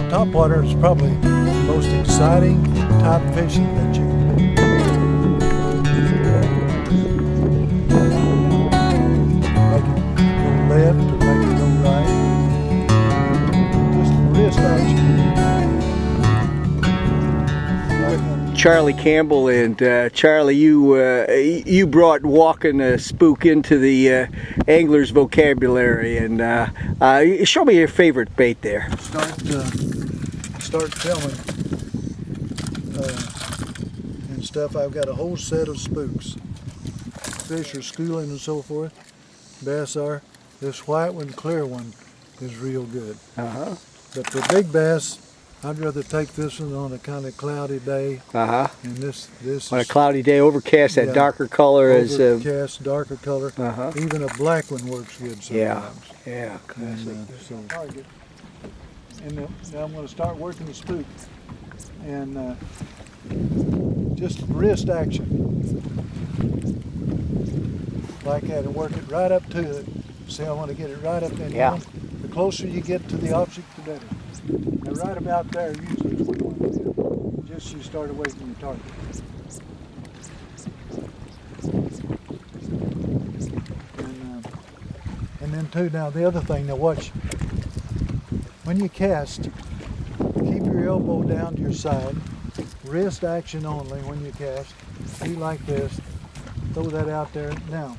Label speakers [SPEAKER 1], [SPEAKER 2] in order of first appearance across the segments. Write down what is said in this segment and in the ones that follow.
[SPEAKER 1] topwater is probably the most exciting type fishing that you can do. Make it go left or make it go right. Just wrist action.
[SPEAKER 2] Charlie Campbell, and Charlie, you brought walking a spook into the angler's vocabulary, and show me your favorite bait there.
[SPEAKER 1] Start filming and stuff. I've got a whole set of spooks. Fish are schooling and so forth. Bass are. This white one, clear one, is real good. But for big bass, I'd rather take this one on a kind of cloudy day. And this
[SPEAKER 2] on a cloudy day, overcast, that darker color is
[SPEAKER 1] overcast, darker color. Even a black one works good sometimes.
[SPEAKER 2] Yeah.
[SPEAKER 1] And now I'm going to start working the spook, and just wrist action like that, and work it right up to it. See, I want to get it right up in here. The closer you get to the object, the better. And right about there usually is where you want to get. Just you start away from your target. And then too, now the other thing, now watch. When you cast, keep your elbow down to your side. Wrist action only when you cast. Be like this. Throw that out there. Now,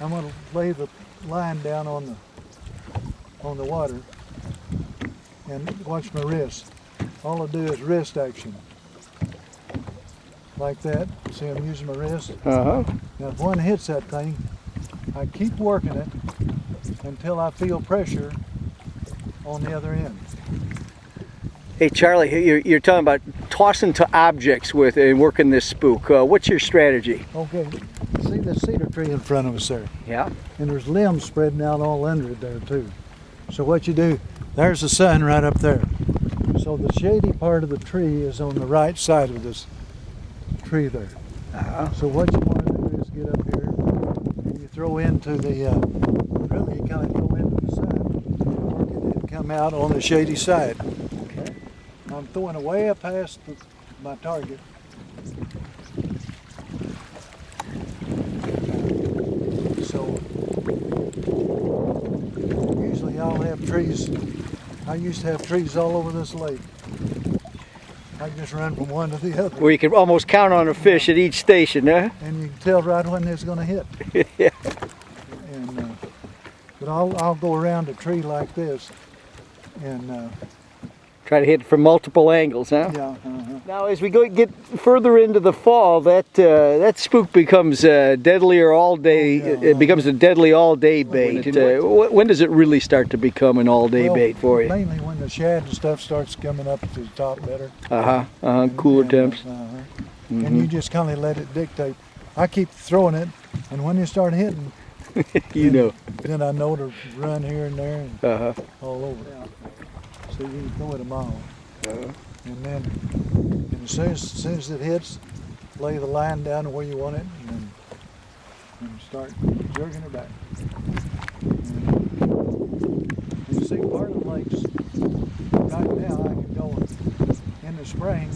[SPEAKER 1] I'm going to lay the line down on the water. And watch my wrist. All I do is wrist action. Like that. See, I'm using my wrist. Now, if one hits that thing, I keep working it until I feel pressure on the other end.
[SPEAKER 2] Hey Charlie, you're talking about tossing to objects with and working this spook. What's your strategy?
[SPEAKER 1] Okay, see the cedar tree in front of us there?
[SPEAKER 2] Yeah.
[SPEAKER 1] And there's limbs spreading out all under it there too. So what you do, there's the sun right up there. So the shady part of the tree is on the right side of this tree there. So what you want to do is get up here and you throw into the, really you kind of go into the sun, work it and come out on the shady side. Okay. I'm throwing it way up past my target. So usually I'll have trees. I used to have trees all over this lake. I just run from one to the other.
[SPEAKER 2] Where you can almost count on a fish at each station, huh?
[SPEAKER 1] And you can tell right when it's going to hit.
[SPEAKER 2] Yeah.
[SPEAKER 1] And but I'll go around a tree like this and
[SPEAKER 2] try to hit it from multiple angles, huh?
[SPEAKER 1] Yeah.
[SPEAKER 2] Now, as we get further into the fall, that spook becomes deadlier all day. It becomes a deadly all-day bait. When does it really start to become an all-day bait for you?
[SPEAKER 1] Mainly when the shad and stuff starts coming up to the top better.
[SPEAKER 2] Cooler temps.
[SPEAKER 1] And you just kind of let it dictate. I keep throwing it, and when you start hitting, then I know to run here and there and all over. So you can throw it a mile. And then as soon as it hits, lay the line down to where you want it and start jerking it back. And you see part of the lakes, right now I can go in the spring,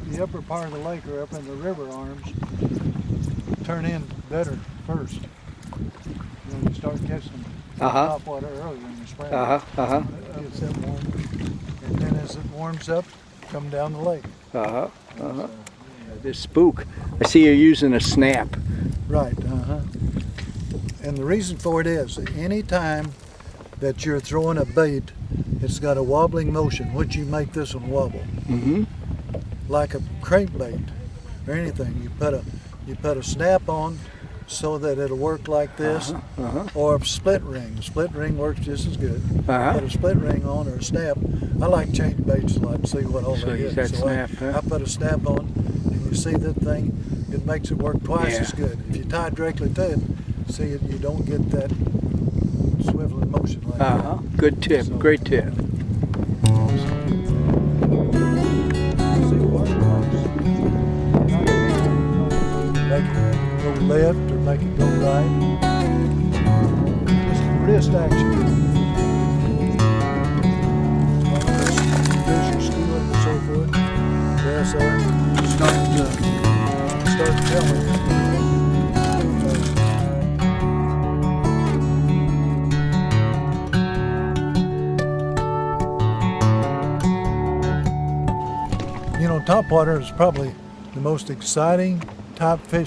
[SPEAKER 1] the upper part of the lake or up in the river arms turn in better first. Then you start catching top water earlier in the spring. It's that warm. And then as it warms up, come down the lake.
[SPEAKER 2] This spook, I see you're using a snap.
[SPEAKER 1] Right. And the reason for it is, any time that you're throwing a bait, it's got a wobbling motion, which you make this one wobble. Like a crankbait or anything. You put a snap on so that it'll work like this, or a split ring. A split ring works just as good. Put a split ring on or a snap. I like change baits a lot to see what all that is. So I put a snap on, and you see that thing, it makes it work twice as good. If you tie directly to it, see it, you don't get that swiveling motion like that.
[SPEAKER 2] Good tip, great tip.
[SPEAKER 1] Make it go left or make it go right. Just wrist action. You know, topwater is probably the most exciting type fishing